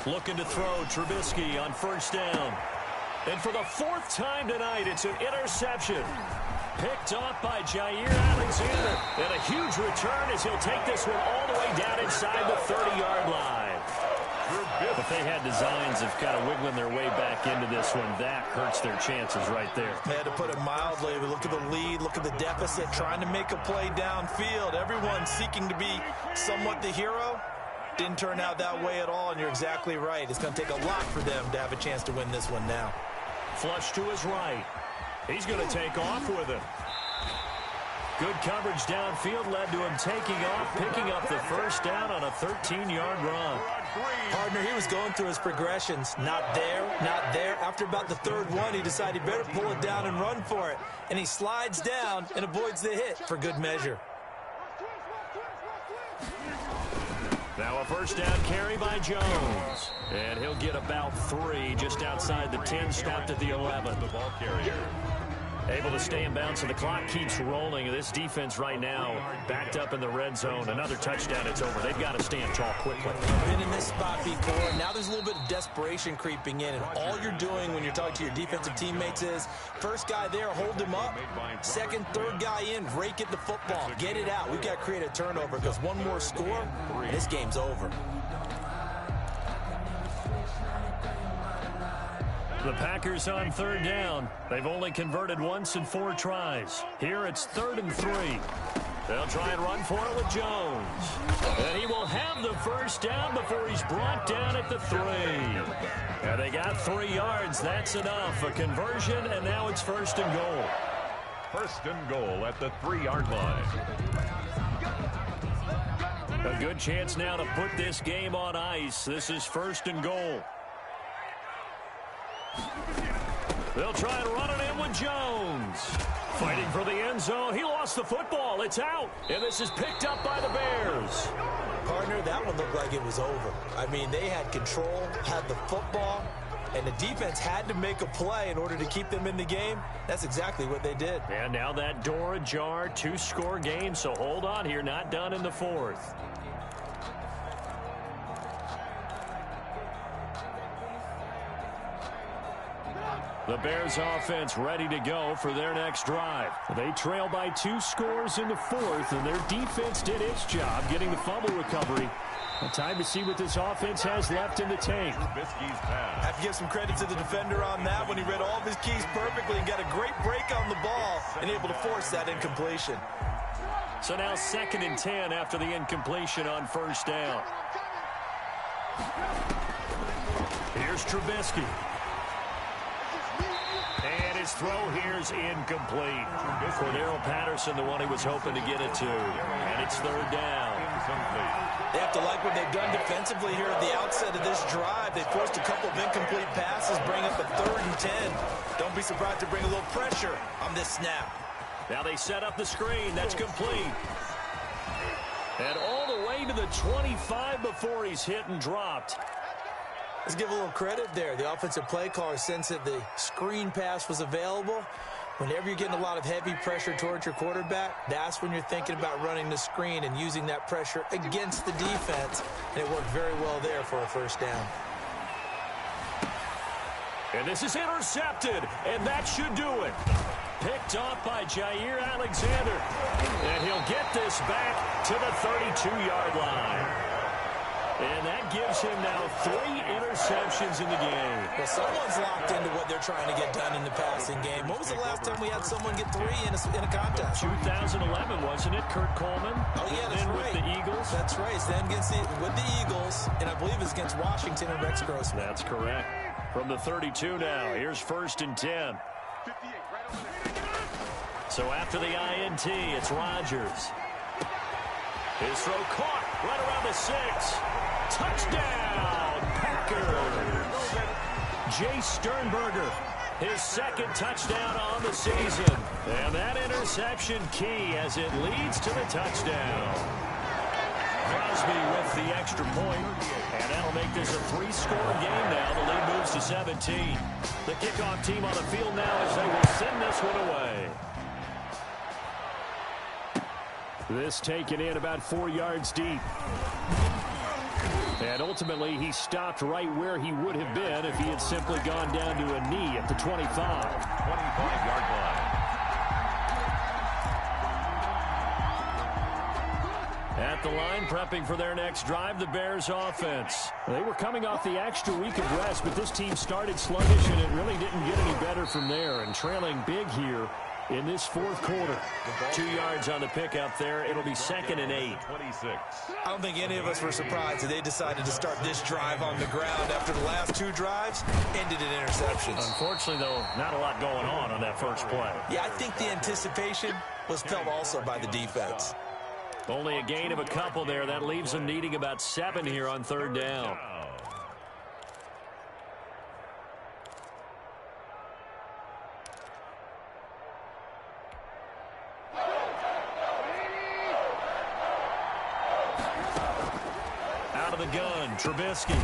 Looking to throw, Trubisky on first down. And for the 4th time tonight, it's an interception. Picked off by Jair Alexander. And a huge return as he'll take this one all the way down inside the 30-yard line. If they had designs of kind of wiggling their way back into this one, that hurts their chances right there. They had to put it mildly. We look at the lead, look at the deficit, trying to make a play downfield. Everyone seeking to be somewhat the hero. Didn't turn out that way at all, and you're exactly right. It's going to take a lot for them to have a chance to win this one now. Flush to his right. He's going to take off with it. Good coverage downfield led to him taking off, picking up the first down on a 13-yard run. Partner, he was going through his progressions. Not there, not there. After about the 3rd one, he decided he better pull it down and run for it. And he slides down and avoids the hit for good measure. Now a first down carry by Jones. And he'll get about 3 just outside the 10, stopped at the 11. The ball carrier. Able to stay in bounds, and the clock keeps rolling. This defense right now backed up in the red zone. Another touchdown, it's over. They've got to stand tall quickly. Been in this spot before. Now there's a little bit of desperation creeping in, and all you're doing when you're talking to your defensive teammates is first guy there, hold him up. Second, third guy in, rake at the football. Get it out. We've got to create a turnover because one more score, this game's over. The Packers on 3rd down. They've only converted once in 4 tries. Here it's 3rd and 3. They'll try and run for it with Jones. And he will have the first down before he's brought down at the 3. And they got 3 yards. That's enough. A conversion, and now it's 1st and goal. First and goal at the 3-yard line. A good chance now to put this game on ice. This is first and goal. They'll try and run it in with Jones. Fighting for the end zone. He lost the football. It's out. And this is picked up by the Bears. Partner, that one looked like it was over. I mean, they had control, had the football, and the defense had to make a play in order to keep them in the game. That's exactly what they did. And now that door ajar, 2-score game, so hold on here. Not done in the fourth. The Bears offense ready to go for their next drive. They trail by 2 scores in the fourth, and their defense did its job getting the fumble recovery. Time to see what this offense has left in the tank. Trubisky's pass. Have to give some credit to the defender on that when he read all of his keys perfectly and got a great break on the ball and able to force that incompletion. So now 2nd and 10 after the incompletion on first down. Here's Trubisky. And his throw here's incomplete. Cordero Patterson, the one he was hoping to get it to. And it's 3rd down. They have to like what they've done defensively here at the outset of this drive. They forced a couple of incomplete passes, bring up a 3rd and 10. Don't be surprised to bring a little pressure on this snap. Now they set up the screen. That's complete. And all the way to the 25 before he's hit and dropped. Let's give a little credit there. The offensive play caller sensed that the screen pass was available. Whenever you're getting a lot of heavy pressure towards your quarterback, that's when you're thinking about running the screen and using that pressure against the defense. And it worked very well there for a first down. And this is intercepted, and that should do it. Picked off by Jair Alexander. And he'll get this back to the 32-yard line. And that gives him now 3 interceptions in the game. Well, someone's locked into what they're trying to get done in the passing game. When was the last time we had someone get 3 in a contest? 2011, wasn't it, Kurt Coleman? Oh, yeah, that's right. With the Eagles? That's right. It's then with the Eagles, and I believe it's against Washington and Rex Grossman. That's correct. From the 32 now, here's 1st and 10. So after the INT, it's Rodgers. His throw caught right around the 6. Touchdown, Packers. Jay Sternberger, his 2nd touchdown on the season. And that interception key as it leads to the touchdown. Crosby with the extra point, and that'll make this a 3-score game now. The lead moves to 17. The kickoff team on the field now as they will send this one away. This taken in about 4 yards deep. And ultimately, he stopped right where he would have been if he had simply gone down to a knee at the 25. 25-yard line. At the line, prepping for their next drive, the Bears offense. They were coming off the extra week of rest, but this team started sluggish, and it really didn't get any better from there. And trailing big here in this 4th quarter. 2 yards on the pickup there. It'll be 2nd and 8. 26. I don't think any of us were surprised that they decided to start this drive on the ground after the last 2 drives ended in interceptions. Unfortunately, though, not a lot going on that first play. Yeah, I think the anticipation was felt also by the defense. Only a gain of a couple there. That leaves them needing about 7 here on 3rd down. Out of the gun, Trubisky.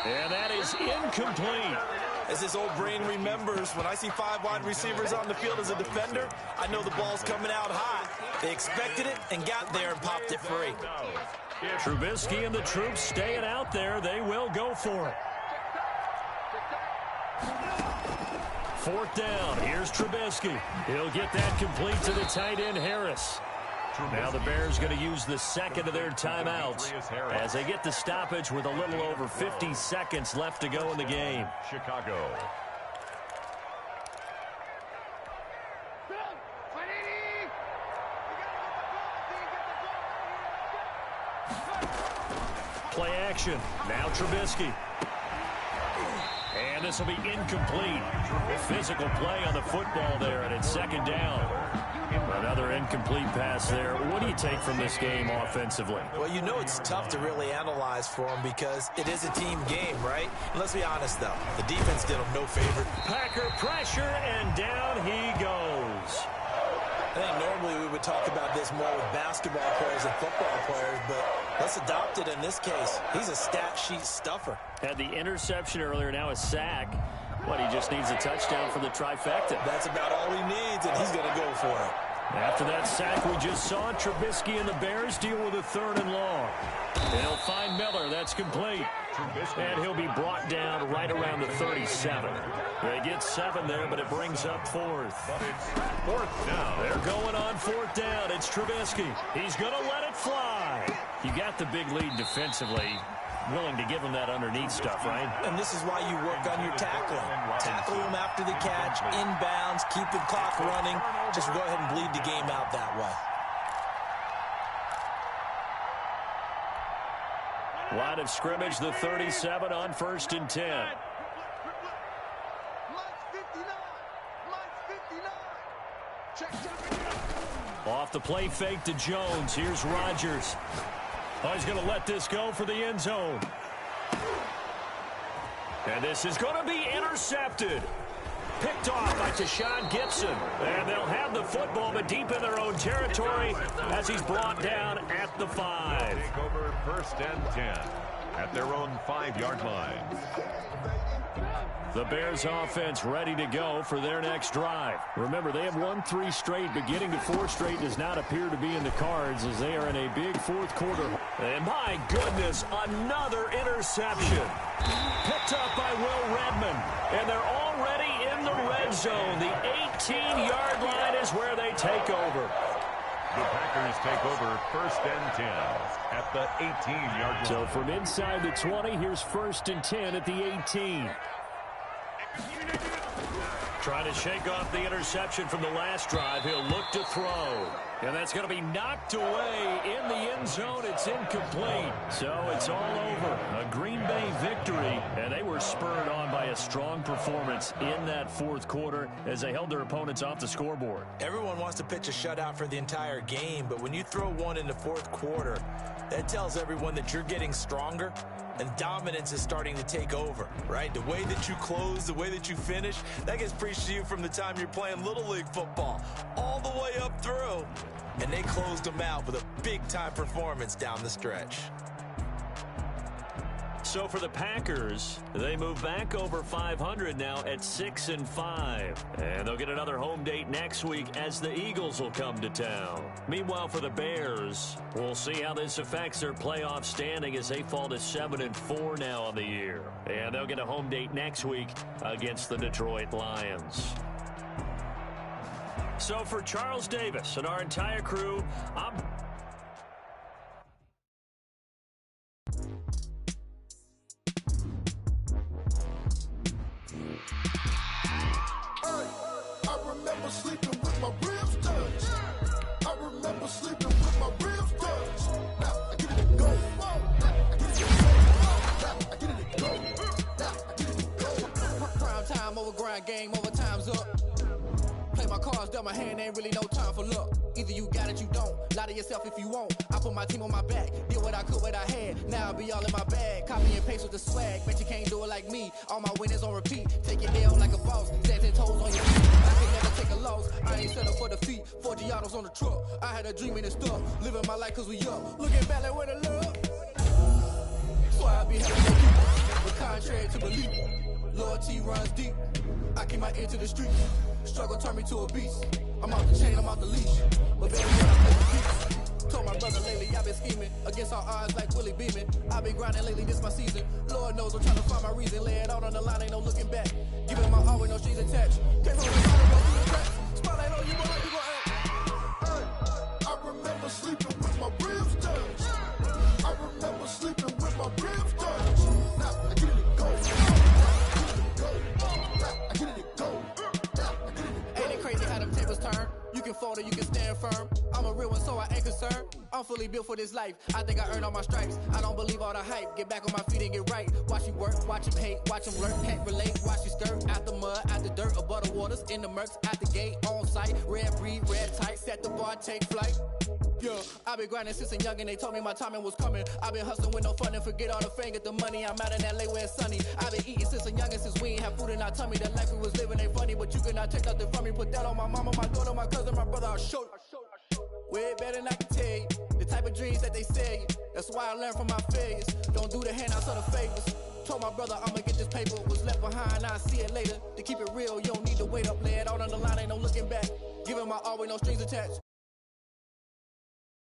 And that is incomplete. As his old brain remembers, when I see 5 wide receivers on the field as a defender, I know the ball's coming out hot. They expected it and got there and popped it free. Trubisky and the troops staying out there. They will go for it. 4th down. Here's Trubisky. He'll get that complete to the tight end, Harris. Now the Bears going to use the 2nd of their timeouts as they get the stoppage with a little over 50 seconds left to go in the game. Chicago. Play action. Now Trubisky. And And this will be incomplete. Physical play on the football there, and it's second down. Another incomplete pass there. What do you take from this game offensively? Well, you know it's tough to really analyze for them because it is a team game, right? And let's be honest, though. The defense did them no favor. Packer pressure, and down he goes. I think normally we would talk about this more with basketball players and football players, but let's adopt it in this case. He's a stat sheet stuffer. Had the interception earlier, now a sack. What, he just needs a touchdown for the trifecta. That's about all he needs, and he's going to go for it. After that sack we just saw, Trubisky and the Bears deal with a 3rd and long. They'll find Miller. That's complete. And he'll be brought down right around the 37. They get 7 there, but it brings up 4th. But it's 4th down. They're going on 4th down. It's Trubisky. He's going to let it fly. You got the big lead defensively. Willing to give him that underneath stuff, right? And this is why you work on your tackling. Tackle him after the catch, inbounds, keep the clock running. Just go ahead and bleed the game out that way. Line of scrimmage, the 37 on 1st and 10. Off the play fake to Jones. Here's Rodgers. Oh, he's going to let this go for the end zone. And this is going to be intercepted. Picked off by Tashawn Gibson. And they'll have the football, but deep in their own territory as he's brought down at the 5. Take over 1st and 10 at their own 5-yard line. The Bears offense ready to go for their next drive. Remember, they have won 3 straight, but getting to 4 straight does not appear to be in the cards as they are in a big 4th quarter. And my goodness, another interception. Picked up by Will Redmond. And they're already in the red zone. The 18-yard line is where they take over. The Packers take over 1st and 10 at the 18-yard line. So from inside the 20, here's 1st and 10 at the 18. Trying to shake off the interception from the last drive. He'll look to throw. And that's going to be knocked away in the end zone. It's incomplete. So it's all over. A Green Bay victory. And they were spurred on by a strong performance in that 4th quarter as they held their opponents off the scoreboard. Everyone wants to pitch a shutout for the entire game, but when you throw one in the 4th quarter, that tells everyone that you're getting stronger and dominance is starting to take over, right? The way that you close, the way that you finish, that gets preached to you from the time you're playing Little League football all the way up through. And they closed them out with a big-time performance down the stretch. So for the Packers, they move back over 500 now at 6-5. And they'll get another home date next week as the Eagles will come to town. Meanwhile, for the Bears, we'll see how this affects their playoff standing as they fall to 7-4 now on the year. And they'll get a home date next week against the Detroit Lions. So for Charles Davis and our entire crew, I'm... Sleeping with my ribs touched. I remember sleeping with my ribs touched. Now I get it to go. I get it to go. I get it to go. I get it to go. Prime time over grind game, overtime's up. Play my cards, dealt my hand, ain't really no time for luck. Either you got it, you don't. Lie to yourself if you won't. I put my team on my back. Did what I could, what I had. Now I'll be all in my bag. Copy and paste with the swag. Bet you can't do it like me. All my winners on repeat. Take your L like a boss. Stands and toes on your feet. I can never take a loss. I ain't set up for defeat. 4 Giottos on the truck. I had a dream and it's stuff. Living my life cause we up. Looking back like where the love. So I be having no people. But contrary to belief, loyalty runs deep. I keep my ear to the streets. Struggle turned me to a beast. I'm off the chain, I'm off the leash. But baby, when I play the beats. Told my brother lately I've been scheming against all odds like Willie Beeman. I've been grinding lately, this my season. Lord knows I'm trying to find my reason. Lay it out on the line, ain't no looking back. Giving my all with no strings attached. Came from the bottom, go through the cracks. Spotlight on you, boy, you gon' act. Hey, I remember sleeping with my ribs touched. I remember sleeping with my ribs touched. Now I get it to go. I get it to go. Ain't it crazy how them tables turn? You can fold or you can stand firm. I'm a real one, so I ain't concerned. I'm I'm fully built for this life. I think I earned all my stripes. I don't believe all the hype. Get back on my feet and get right. Watch you work, watch him hate, watch him lurk, can't relate. Watch you skirt out the mud, out the dirt, above the waters, in the murks, out the gate, on site. Red breed, red tight, set the bar, take flight. Yeah, I've been grinding since a young and they told me my timing was coming. I've been hustling with no fun and forget all the fame, get the money. I'm out in LA where it's sunny. I've been eating since a young and since we ain't have food in our tummy. The life we was living ain't funny, but you cannot take nothing from me. Put that on my mama, my daughter, my cousin, my brother, I'll show you. Way better than I can tell you. The type of dreams that they sell you. That's why I learned from my failures. Don't do the handouts or the favors. Told my brother I'ma get this paper. Was left behind, I'll see it later. To keep it real, you don't need to wait up. Lay it out on the line, ain't no looking back. Giving my all with no strings attached.